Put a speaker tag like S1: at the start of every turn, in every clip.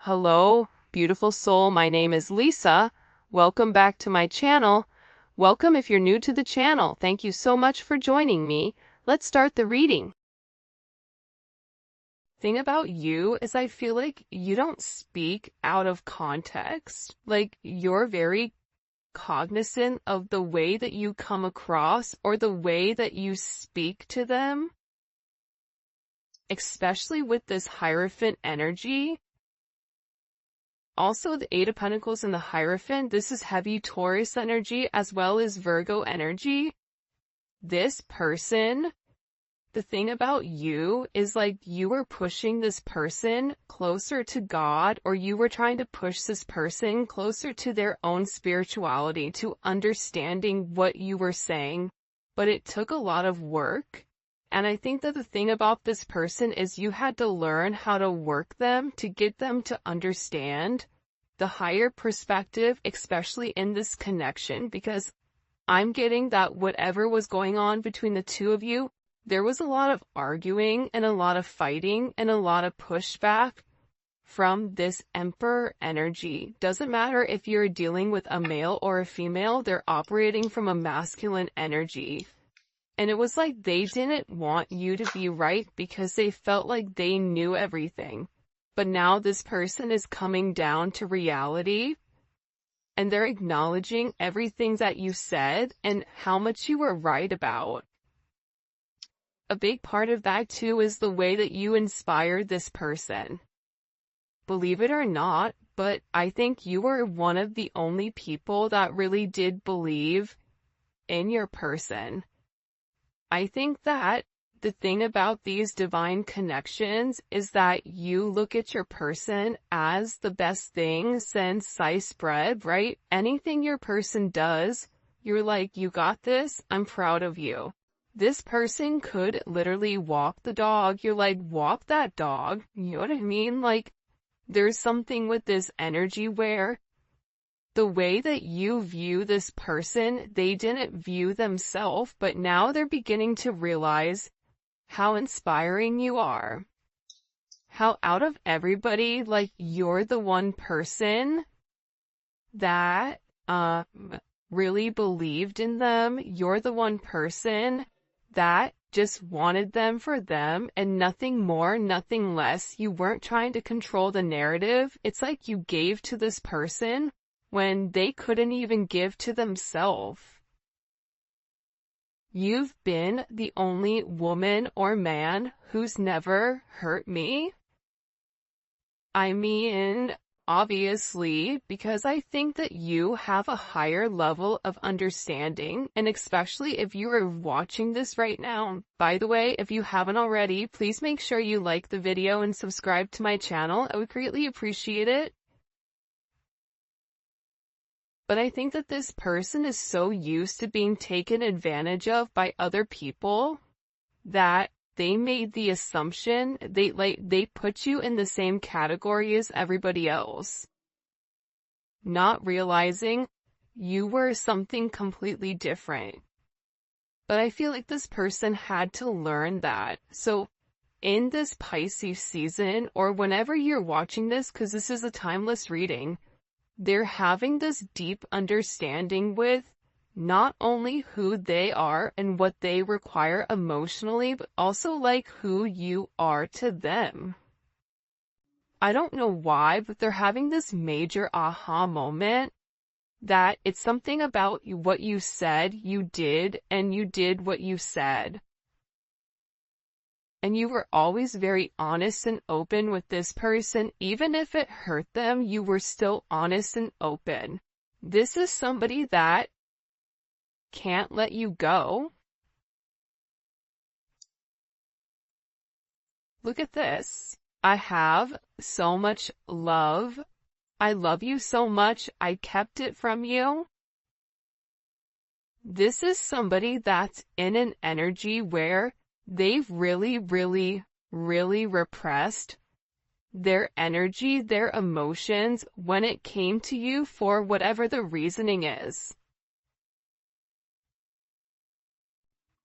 S1: Hello, beautiful soul. My name is Lisa. Welcome back to my channel. Welcome if you're new to the channel. Thank you so much for joining me. Let's start the reading. Thing about you is I feel like you don't speak out of context. Like you're very cognizant of the way that you come across or the way that you speak to them. Especially with this Hierophant energy. Also, the Eight of Pentacles and the Hierophant, this is heavy Taurus energy as well as Virgo energy. This person, the thing about you is like you were pushing this person closer to God, or you were trying to push this person closer to their own spirituality, to understanding what you were saying. But it took a lot of work. And I think that the thing about this person is you had to learn how to work them to get them to understand the higher perspective, especially in this connection, because I'm getting that whatever was going on between the two of you, there was a lot of arguing and a lot of fighting and a lot of pushback from this Emperor energy. Doesn't matter if you're dealing with a male or a female, they're operating from a masculine energy. And it was like they didn't want you to be right because they felt like they knew everything. But now this person is coming down to reality and they're acknowledging everything that you said and how much you were right about. A big part of that too is the way that you inspired this person. Believe it or not, but I think you were one of the only people that really did believe in your person. I think that the thing about these divine connections is that you look at your person as the best thing since sliced bread, right? Anything your person does, you're like, you got this, I'm proud of you. This person could literally walk the dog, you're like, walk that dog, you know what I mean? Like, there's something with this energy where the way that you view this person, they didn't view themselves, but now they're beginning to realize how inspiring you are. How out of everybody, like, you're the one person that really believed in them. You're the one person that just wanted them for them and nothing more, nothing less. You weren't trying to control the narrative. It's like you gave to this person when they couldn't even give to themselves. You've been the only woman or man who's never hurt me. I mean, obviously, because I think that you have a higher level of understanding, and especially if you are watching this right now. By the way, if you haven't already, please make sure you like the video and subscribe to my channel. I would greatly appreciate it. But I think that this person is so used to being taken advantage of by other people that they made the assumption they put you in the same category as everybody else, not realizing you were something completely different. But I feel like this person had to learn that. So in this Pisces season, or whenever you're watching this, because this is a timeless reading, they're having this deep understanding with not only who they are and what they require emotionally, but also like who you are to them. I don't know why, but they're having this major aha moment that it's something about what you said you did, and you did what you said. And you were always very honest and open with this person. Even if it hurt them, you were still honest and open. This is somebody that can't let you go. Look at this. I have so much love. I love you so much. I kept it from you. This is somebody that's in an energy where they've really repressed their energy, their emotions when it came to you for whatever the reasoning is.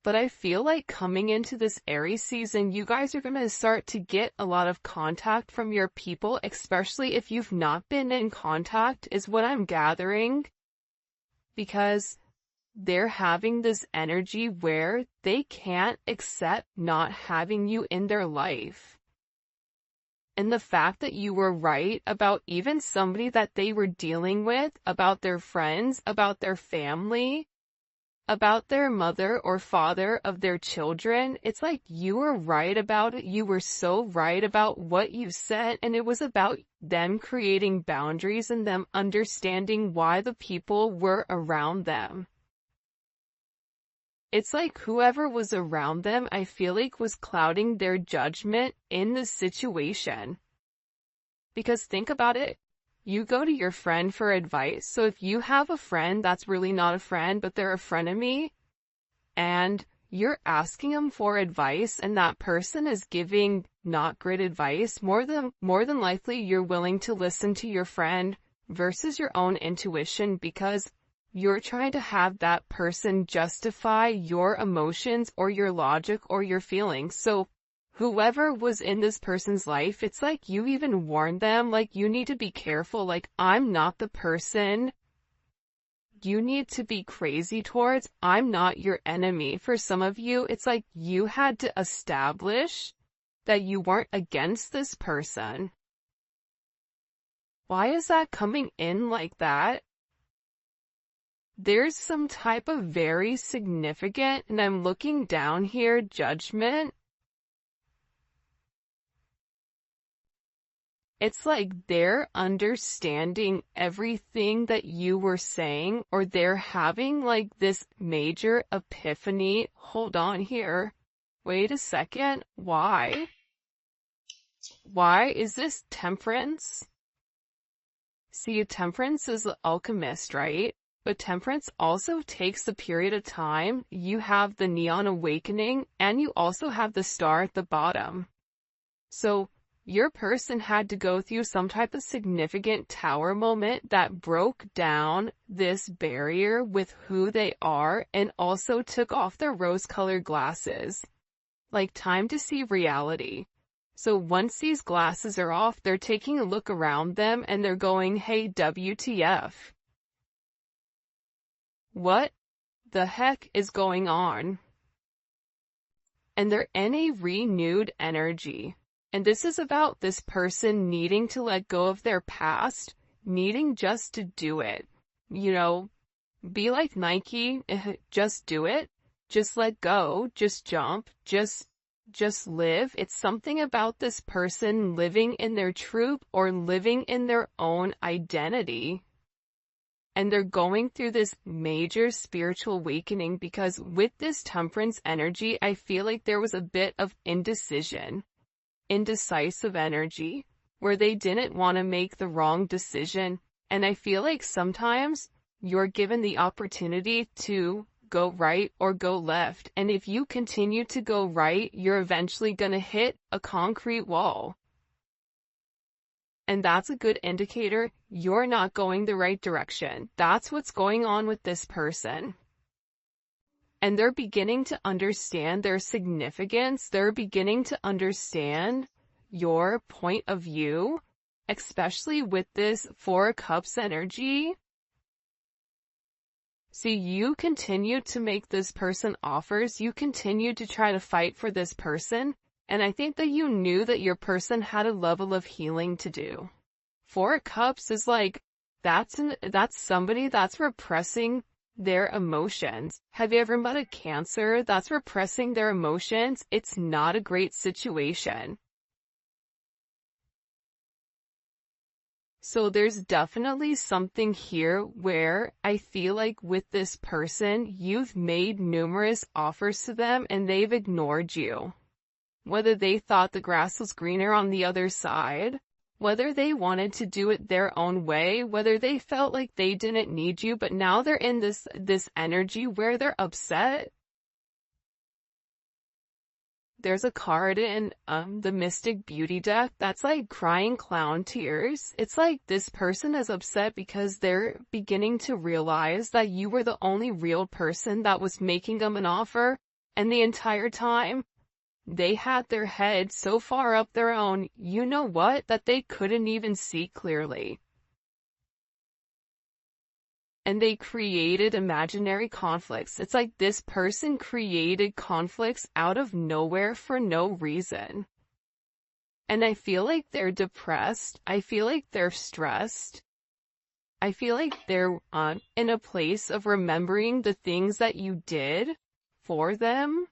S1: But I feel like coming into this Aries season, you guys are going to start to get a lot of contact from your people, especially if you've not been in contact, is what I'm gathering. Because they're having this energy where they can't accept not having you in their life. And the fact that you were right about even somebody that they were dealing with, about their friends, about their family, about their mother or father of their children, it's like you were right about it. You were so right about what you said, and it was about them creating boundaries and them understanding why the people were around them. It's like whoever was around them, I feel like, was clouding their judgment in the situation. Because think about it. You go to your friend for advice. So if you have a friend that's really not a friend, but they're a frenemy, and you're asking them for advice and that person is giving not great advice, more than likely you're willing to listen to your friend versus your own intuition, because you're trying to have that person justify your emotions or your logic or your feelings. So whoever was in this person's life, it's like you even warned them, like, you need to be careful, like, I'm not the person you need to be crazy towards. I'm not your enemy. For some of you, it's like you had to establish that you weren't against this person. Why is that coming in like that? There's some type of very significant, and I'm looking down here, judgment. It's like they're understanding everything that you were saying, or they're having like this major epiphany. Hold on here. Wait a second. Why? Why is this Temperance? See, Temperance is the alchemist, right? But Temperance also takes a period of time. You have the neon awakening, and you also have the star at the bottom. So your person had to go through some type of significant tower moment that broke down this barrier with who they are and also took off their rose-colored glasses. Like time to see reality. So once these glasses are off, they're taking a look around them and they're going, hey, WTF. What the heck is going on? And they're in a renewed energy. And this is about this person needing to let go of their past, needing just to do it. You know, be like Nike, just do it, just let go, just jump, just live. It's something about this person living in their truth or living in their own identity. And they're going through this major spiritual awakening because with this Temperance energy, I feel like there was a bit of indecision. Indecisive energy, where they didn't want to make the wrong decision. And I feel like sometimes you're given the opportunity to go right or go left. And if you continue to go right, you're eventually going to hit a concrete wall. And that's a good indicator you're not going the right direction. That's what's going on with this person. And they're beginning to understand their significance. They're beginning to understand your point of view, especially with this Four of Cups energy. See, you continue to make this person offers. You continue to try to fight for this person. And I think that you knew that your person had a level of healing to do. Four of Cups is like, that's somebody that's repressing their emotions. Have you ever met a Cancer that's repressing their emotions? It's not a great situation. So there's definitely something here where I feel like with this person, you've made numerous offers to them and they've ignored you. Whether they thought the grass was greener on the other side, whether they wanted to do it their own way, whether they felt like they didn't need you, but now they're in this energy where they're upset. There's a card in the Mystic Beauty deck that's like crying clown tears. It's like this person is upset because they're beginning to realize that you were the only real person that was making them an offer, And the entire time, they had their head so far up their own, you know what, that they couldn't even see clearly. And they created imaginary conflicts. It's like this person created conflicts out of nowhere for no reason. And I feel like they're depressed. I feel like they're stressed. I feel like they're in a place of remembering the things that you did for them,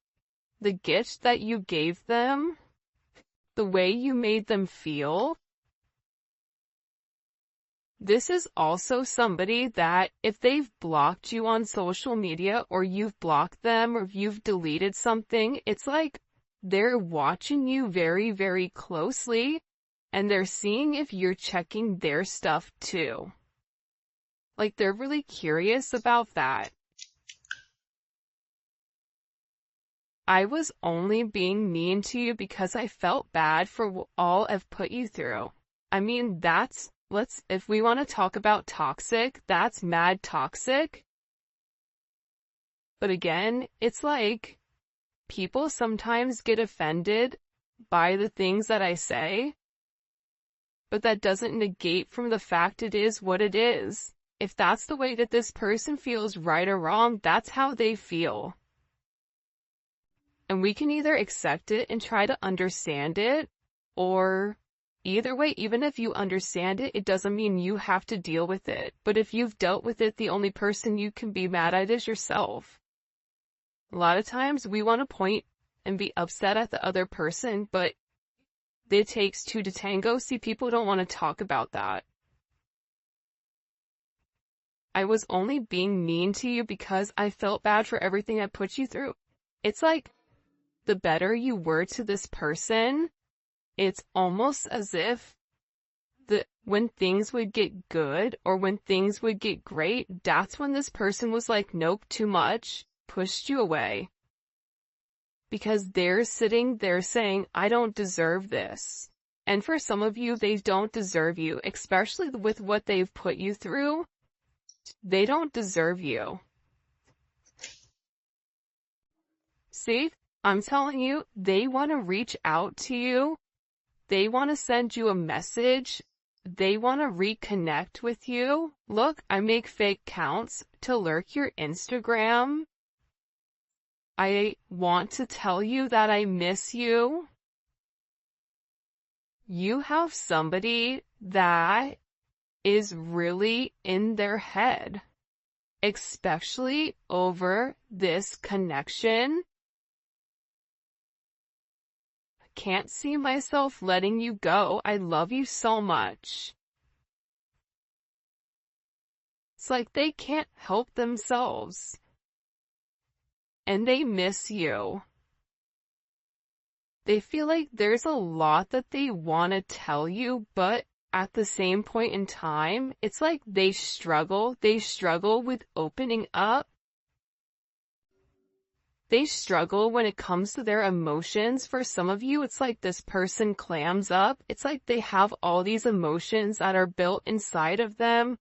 S1: the gifts that you gave them, the way you made them feel. This is also somebody that if they've blocked you on social media or you've blocked them or if you've deleted something, it's like they're watching you very, very closely and they're seeing if you're checking their stuff too. Like they're really curious about that. I was only being mean to you because I felt bad for all I've put you through. I mean, if we want to talk about toxic, that's mad toxic. But again, it's like, people sometimes get offended by the things that I say, but that doesn't negate from the fact it is what it is. If that's the way that this person feels right or wrong, that's how they feel. And we can either accept it and try to understand it, or either way, even if you understand it, it doesn't mean you have to deal with it. But if you've dealt with it, the only person you can be mad at is yourself. A lot of times we want to point and be upset at the other person, but it takes two to tango. See, people don't want to talk about that. I was only being mean to you because I felt bad for everything I put you through. It's like, the better you were to this person, it's almost as if when things would get good or when things would get great, that's when this person was like, nope, too much, pushed you away. Because they're sitting there saying, I don't deserve this. And for some of you, they don't deserve you, especially with what they've put you through. They don't deserve you. See? I'm telling you, they want to reach out to you. They want to send you a message. They want to reconnect with you. Look, I make fake accounts to lurk your Instagram. I want to tell you that I miss you. You have somebody that is really in their head, especially over this connection. Can't see myself letting you go. I love you so much. It's like they can't help themselves. And they miss you. They feel like there's a lot that they want to tell you, but at the same point in time, it's like they struggle. They struggle with opening up. They struggle when it comes to their emotions. For some of you, it's like this person clams up. It's like they have all these emotions that are built inside of them,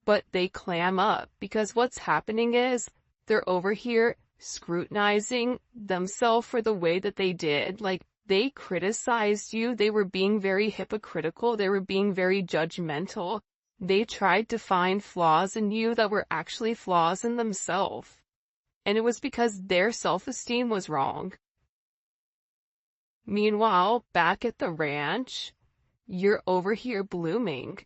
S1: but they clam up because what's happening is they're over here scrutinizing themselves for the way that they did. Like, they criticized you. They were being very hypocritical. They were being very judgmental. They tried to find flaws in you that were actually flaws in themselves. And it was because their self-esteem was wrong. Meanwhile, back at the ranch, you're over here blooming.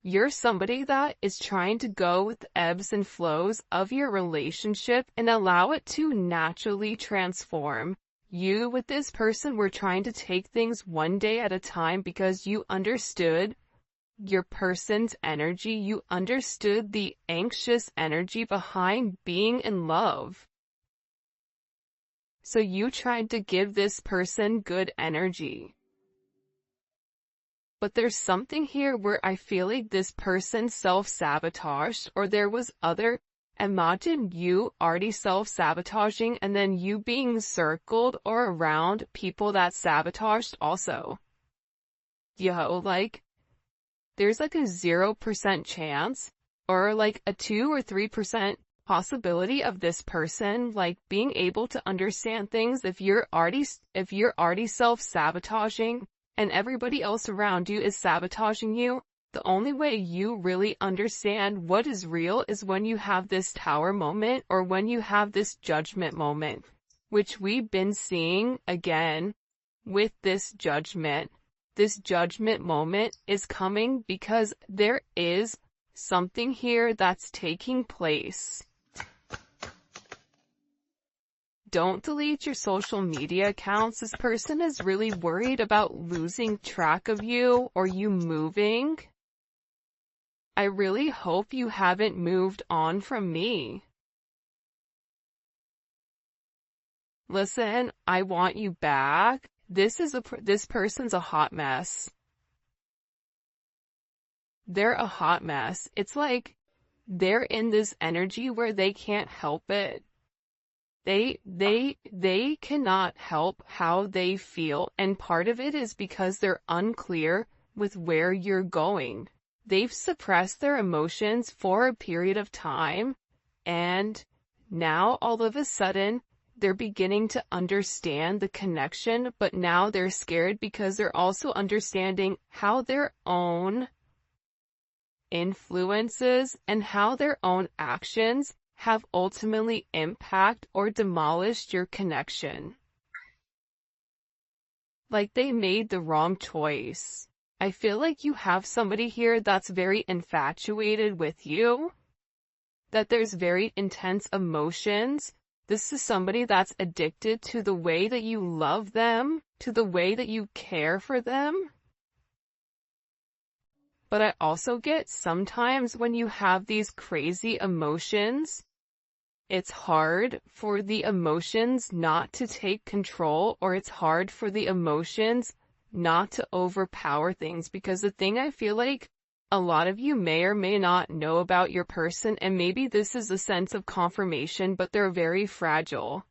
S1: You're somebody that is trying to go with the ebbs and flows of your relationship and allow it to naturally transform. You with this person were trying to take things one day at a time because you understood your person's energy. You understood the anxious energy behind being in love. So you tried to give this person good energy. But there's something here where I feel like this person self-sabotaged, or there was other. Imagine you already self-sabotaging and then you being circled or around people that sabotaged also. Yo, like, there's like a 0% chance, or like a 2 or 3% possibility of this person, like, being able to understand things. If you're already self-sabotaging and everybody else around you is sabotaging you, the only way you really understand what is real is when you have this tower moment, or when you have this judgment moment, which we've been seeing again with this judgment. This judgment moment is coming because there is something here that's taking place. Don't delete your social media accounts. This person is really worried about losing track of you or you moving. I really hope you haven't moved on from me. Listen, I want you back. This person's a hot mess. They're a hot mess. It's like they're in this energy where they can't help it. They cannot help how they feel, and part of it is because they're unclear with where you're going. They've suppressed their emotions for a period of time, and now all of a sudden they're beginning to understand the connection, but now they're scared because they're also understanding how their own influences and how their own actions have ultimately impacted or demolished your connection. Like they made the wrong choice. I feel like you have somebody here that's very infatuated with you, that there's very intense emotions. This is somebody that's addicted to the way that you love them, to the way that you care for them. But I also get sometimes when you have these crazy emotions, it's hard for the emotions not to take control, or it's hard for the emotions not to overpower things. Because the thing I feel like a lot of you may or may not know about your person, and maybe this is a sense of confirmation, but they're very fragile.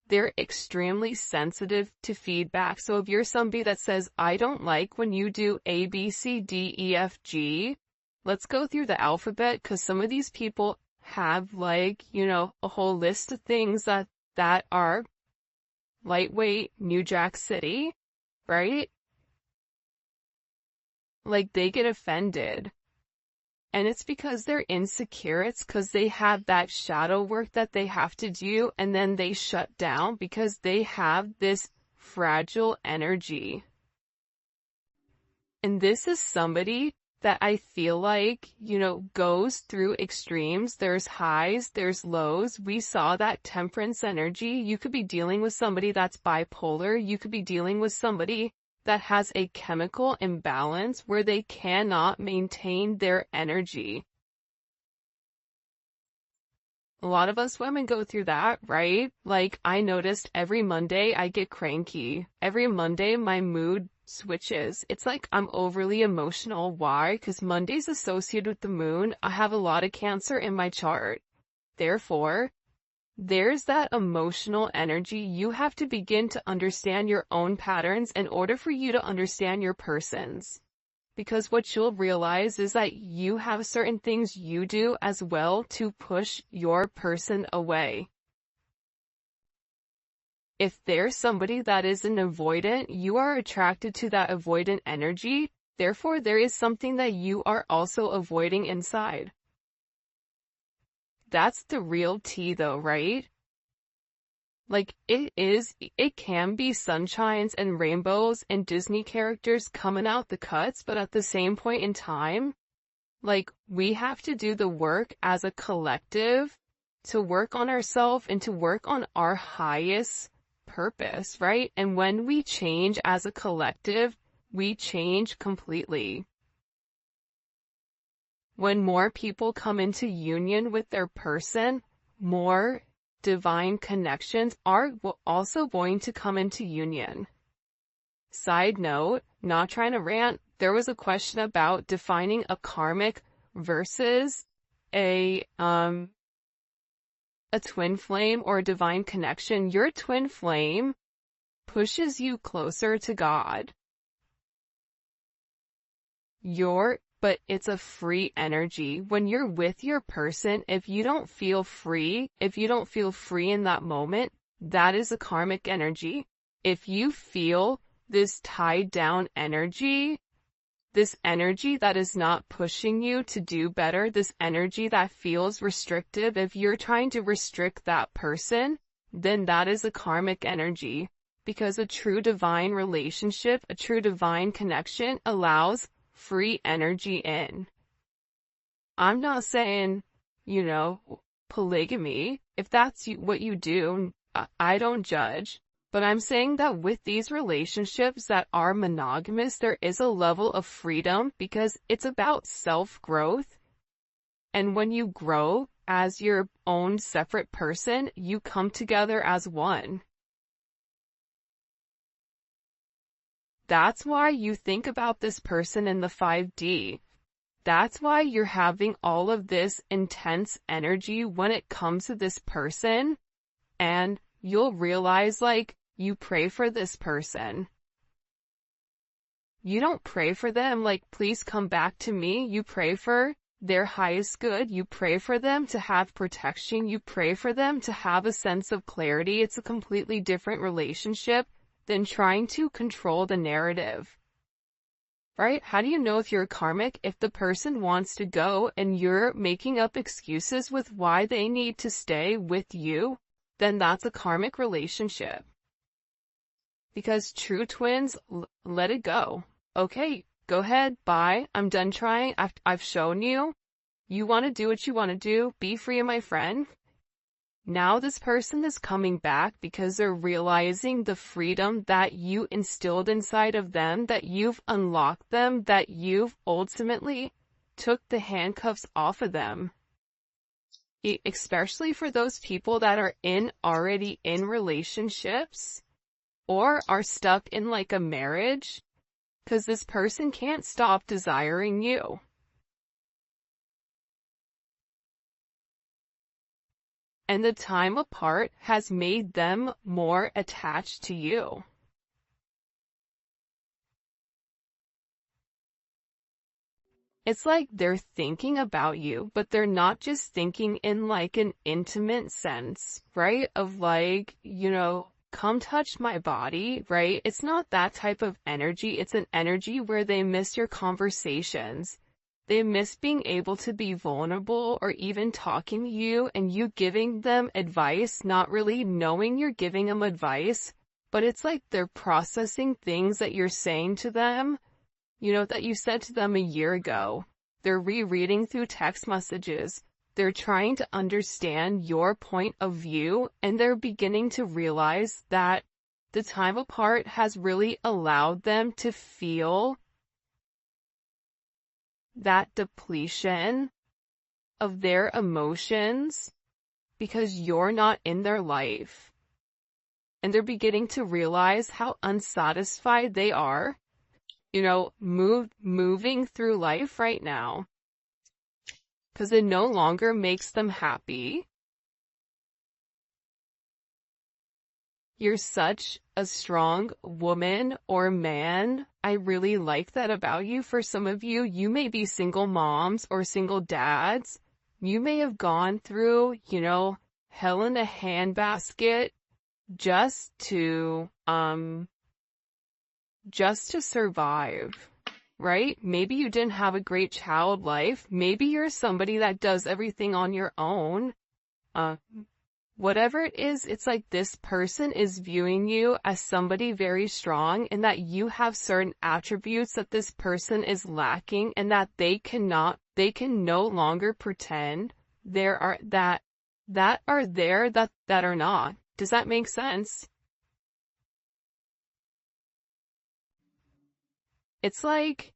S1: They're extremely sensitive to feedback. So if you're somebody that says, I don't like when you do A, B, C, D, E, F, G, let's go through the alphabet, because some of these people have, like, you know, a whole list of things that are lightweight New Jack City, right? Like, they get offended. And it's because they're insecure. It's because they have that shadow work that they have to do, and then they shut down because they have this fragile energy. And this is somebody that I feel like, you know, goes through extremes. There's highs, there's lows. We saw that temperance energy. You could be dealing with somebody that's bipolar. You could be dealing with somebody that has a chemical imbalance where they cannot maintain their energy. A lot of us women go through that, right? Like, I noticed every Monday I get cranky. Every Monday my mood switches. It's like I'm overly emotional. Why? Because Monday's associated with the moon. I have a lot of Cancer in my chart. Therefore, there's that emotional energy. You have to begin to understand your own patterns in order for you to understand your person's. Because what you'll realize is that you have certain things you do as well to push your person away. If there's somebody that is an avoidant, you are attracted to that avoidant energy. Therefore, there is something that you are also avoiding inside. That's the real tea though, right? Like, it can be sunshines and rainbows and Disney characters coming out the cuts, but at the same point in time, like, we have to do the work as a collective to work on ourselves and to work on our highest purpose, right? And when we change as a collective, we change completely. When more people come into union with their person, more divine connections are also going to come into union. Side note, not trying to rant, there was a question about defining a karmic versus a twin flame or a divine connection. Your twin flame pushes you closer to God. Your but it's a free energy. When you're with your person, if you don't feel free in that moment, that is a karmic energy. If you feel this tied down energy, this energy that is not pushing you to do better, this energy that feels restrictive, if you're trying to restrict that person, then that is a karmic energy. Because a true divine relationship, a true divine connection allows free energy in. I'm not saying, polygamy. If that's what you do, I don't judge. But I'm saying that with these relationships that are monogamous, there is a level of freedom because it's about self-growth. And when you grow as your own separate person, you come together as one. That's why you think about this person in the 5D. That's why you're having all of this intense energy when it comes to this person. And you'll realize, you pray for this person. You don't pray for them please come back to me. You pray for their highest good. You pray for them to have protection. You pray for them to have a sense of clarity. It's a completely different relationship than trying to control the narrative. Right? How do you know if you're karmic? If the person wants to go and you're making up excuses with why they need to stay with you, then that's a karmic relationship. Because true twins, let it go. Okay, go ahead, bye. I'm done trying. I've shown you. You want to do what you want to do. Be free, my friend. Now this person is coming back because they're realizing the freedom that you instilled inside of them, that you've unlocked them, that you've ultimately took the handcuffs off of them. Especially for those people that are already in relationships or are stuck in a marriage, because this person can't stop desiring you. And the time apart has made them more attached to you. It's like they're thinking about you, but they're not just thinking in an intimate sense, right? Of come touch my body, right? It's not that type of energy. It's an energy where they miss your conversations. They miss being able to be vulnerable or even talking to you and you giving them advice, not really knowing you're giving them advice, but it's like they're processing things that you're saying to them, that you said to them a year ago. They're rereading through text messages. They're trying to understand your point of view, and they're beginning to realize that the time apart has really allowed them to feel that depletion of their emotions because you're not in their life. And they're beginning to realize how unsatisfied they are, moving through life right now. Because it no longer makes them happy. You're such a strong woman or man. I really like that about you. For some of you, you may be single moms or single dads. You may have gone through, hell in a handbasket just to survive. Right? Maybe you didn't have a great child life. Maybe you're somebody that does everything on your own. Whatever it is, it's like this person is viewing you as somebody very strong and that you have certain attributes that this person is lacking and that they can no longer pretend that are not. Does that make sense? It's like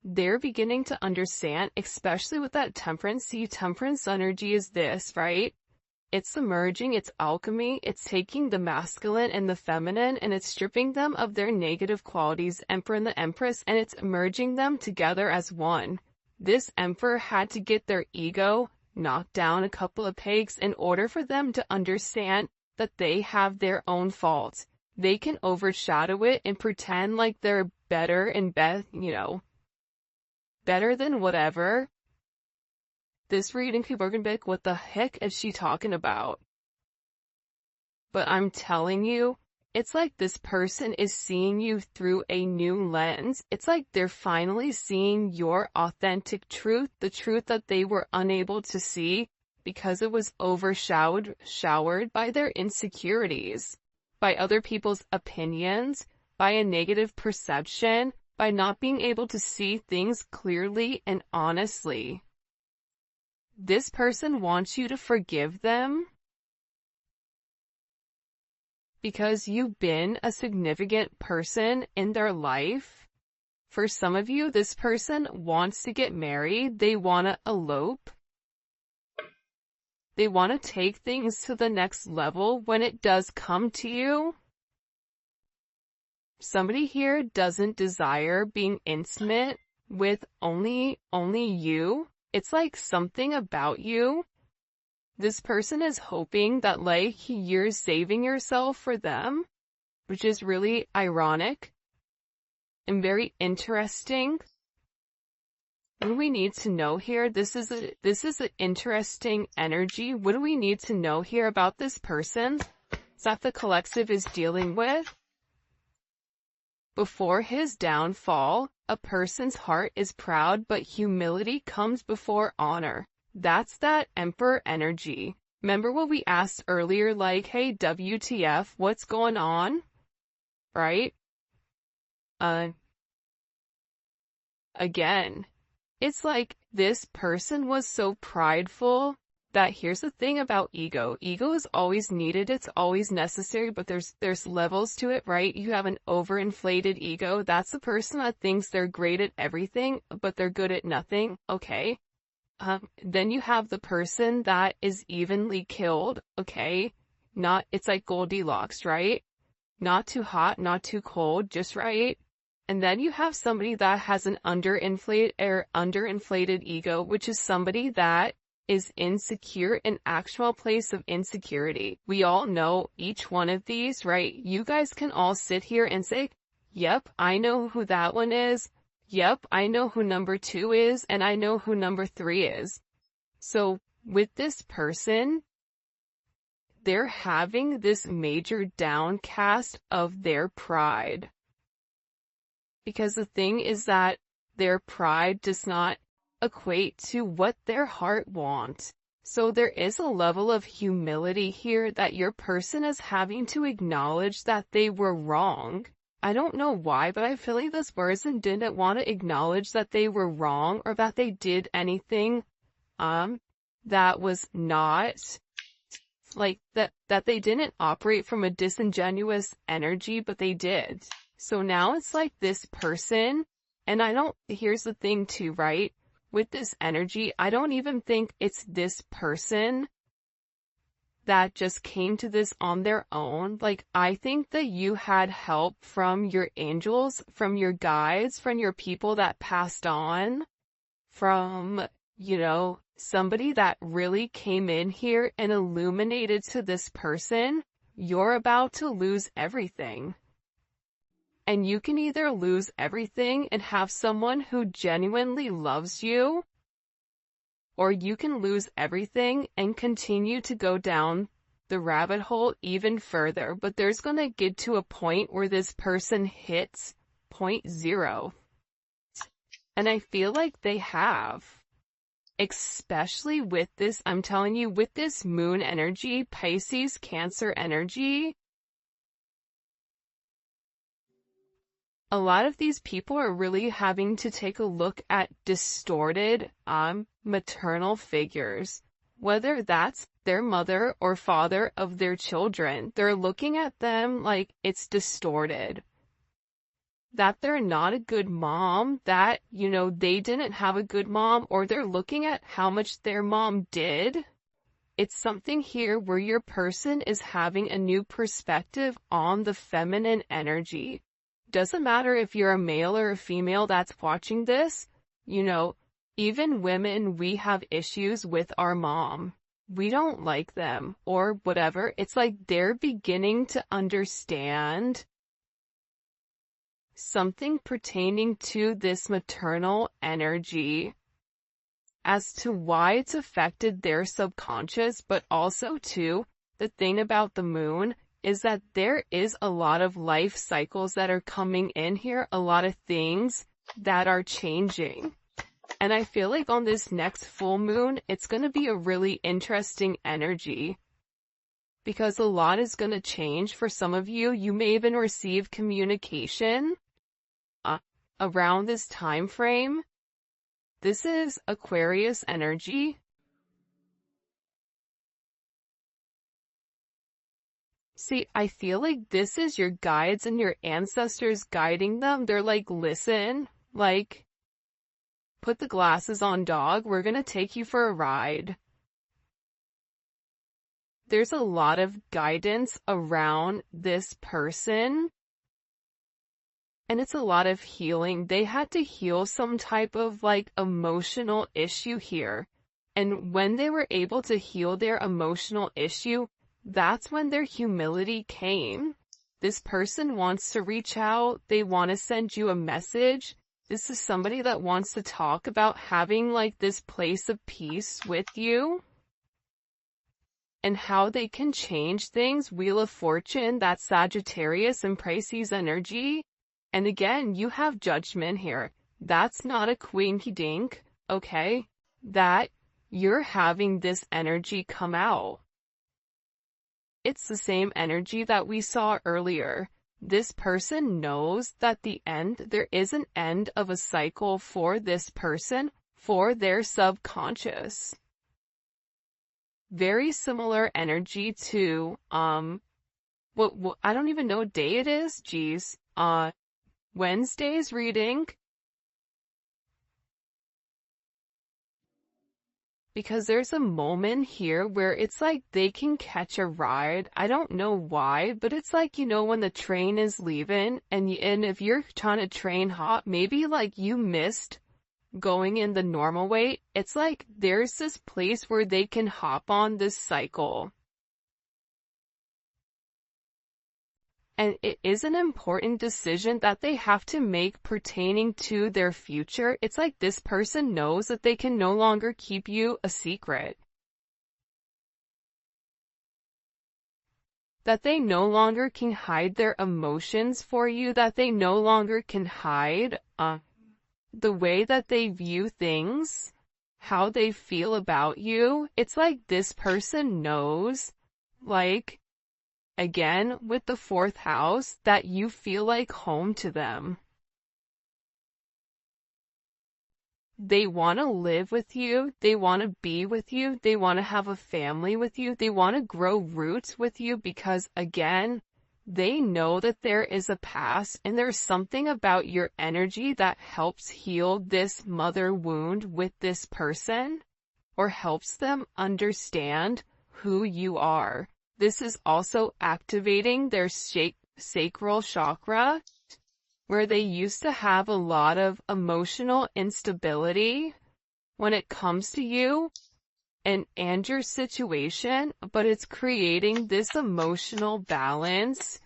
S1: they're beginning to understand, especially with that temperance. See, temperance energy is this, right? It's merging, it's alchemy, it's taking the masculine and the feminine and it's stripping them of their negative qualities, Emperor and the Empress, and it's merging them together as one. This Emperor had to get their ego knocked down a couple of pegs in order for them to understand that they have their own faults. They can overshadow it and pretend like they're better and better than whatever. This reading, people are gonna be like, what the heck is she talking about? But I'm telling you, it's like this person is seeing you through a new lens. It's like they're finally seeing your authentic truth, the truth that they were unable to see because it was showered by their insecurities, by other people's opinions, by a negative perception, by not being able to see things clearly and honestly. This person wants you to forgive them because you've been a significant person in their life. For some of you, this person wants to get married. They want to elope. They want to take things to the next level when it does come to you. Somebody here doesn't desire being intimate with only you. It's like something about you. This person is hoping that like you're saving yourself for them, which is really ironic and very interesting. What do we need to know here? This is an interesting energy. What do we need to know here about this person that the collective is dealing with? Before his downfall, a person's heart is proud, but humility comes before honor. That's that Emperor energy. Remember what we asked earlier, like, hey, WTF, what's going on? Right? Again, it's like this person was so prideful that here's the thing about ego. Ego is always needed, it's always necessary, but there's levels to it, right? You have an overinflated ego. That's the person that thinks they're great at everything, but they're good at nothing. Okay. Then you have the person that is evenly killed. Okay. It's like Goldilocks, right? Not too hot, not too cold, just right. And then you have somebody that has an underinflated ego, which is somebody that is insecure, an actual place of insecurity. We all know each one of these, right? You guys can all sit here and say, yep, I know who that one is. Yep, I know who number 2 is, and I know who number 3 is. So with this person, they're having this major downcast of their pride. Because the thing is that their pride does not equate to what their heart wants. So there is a level of humility here that your person is having to acknowledge that they were wrong. I don't know why, but I feel like this person didn't want to acknowledge that they were wrong or that they did anything that was not like that they didn't operate from a disingenuous energy, but they did. So now it's like this person, and here's the thing too, right? With this energy, I don't even think it's this person that just came to this on their own. Like, I think that you had help from your angels, from your guides, from your people that passed on, from, somebody that really came in here and illuminated to this person. You're about to lose everything. And you can either lose everything and have someone who genuinely loves you, or you can lose everything and continue to go down the rabbit hole even further. But there's going to get to a point where this person hits point 0. And I feel like they have. Especially with this, I'm telling you, with this moon energy, Pisces, Cancer energy, a lot of these people are really having to take a look at distorted maternal figures, whether that's their mother or father of their children. They're looking at them like it's distorted, that they're not a good mom, that, they didn't have a good mom, or they're looking at how much their mom did. It's something here where your person is having a new perspective on the feminine energy. Doesn't matter if you're a male or a female that's watching this, even women, we have issues with our mom. We don't like them or whatever. It's like they're beginning to understand something pertaining to this maternal energy as to why it's affected their subconscious, but also too, the thing about the moon is that there is a lot of life cycles that are coming in here, a lot of things that are changing. And I feel like on this next full moon, it's going to be a really interesting energy because a lot is going to change for some of you. You may even receive communication around this time frame. This is Aquarius energy. See, I feel like this is your guides and your ancestors guiding them. They're like, listen, like, put the glasses on, dog. We're gonna take you for a ride. There's a lot of guidance around this person. And it's a lot of healing. They had to heal some type of like emotional issue here. And when they were able to heal their emotional issue, that's when their humility came. This person wants to reach out. They want to send you a message. This is somebody that wants to talk about having like this place of peace with you and how they can change things. Wheel of Fortune, that's Sagittarius and Pisces energy. And again, you have Judgment here. That's not a quinky dink, okay? That you're having this energy come out. It's the same energy that we saw earlier. This person knows that there is an end of a cycle for this person, for their subconscious. Very similar energy to, I don't even know what day it is. Geez. Wednesday's reading, because there's a moment here where it's like they can catch a ride. I don't know why, but it's like, you know, when the train is leaving and if you're trying to train hop, maybe like you missed going in the normal way. It's like there's this place where they can hop on this cycle. And it is an important decision that they have to make pertaining to their future. It's like this person knows that they can no longer keep you a secret. That they no longer can hide their emotions for you, that they no longer can hide the way that they view things, how they feel about you. It's like this person knows, like, again, with the 4th house, that you feel like home to them. They want to live with you. They want to be with you. They want to have a family with you. They want to grow roots with you because, again, they know that there is a past and there's something about your energy that helps heal this mother wound with this person or helps them understand who you are. This is also activating their sacral chakra, where they used to have a lot of emotional instability when it comes to you and your situation, but it's creating this emotional balance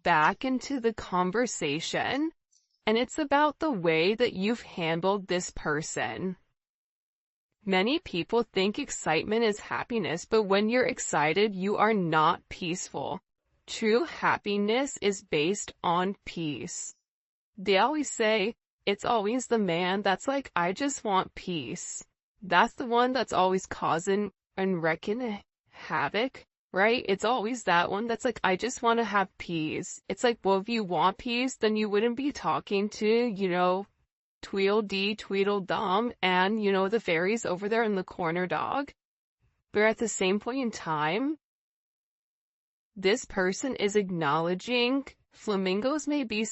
S1: back into the conversation, and it's about the way that you've handled this person. Many people think excitement is happiness, but when you're excited, you are not peaceful. True happiness is based on peace. They always say, it's always the man that's like, I just want peace. That's the one that's always causing and wrecking havoc, right? It's always that one that's like, I just want to have peace. It's like, well, if you want peace, then you wouldn't be talking to, you know, Tweedledee, Tweedledum, and, you know, the fairies over there in the corner, dog. But at the same point in time, this person is acknowledging flamingos may be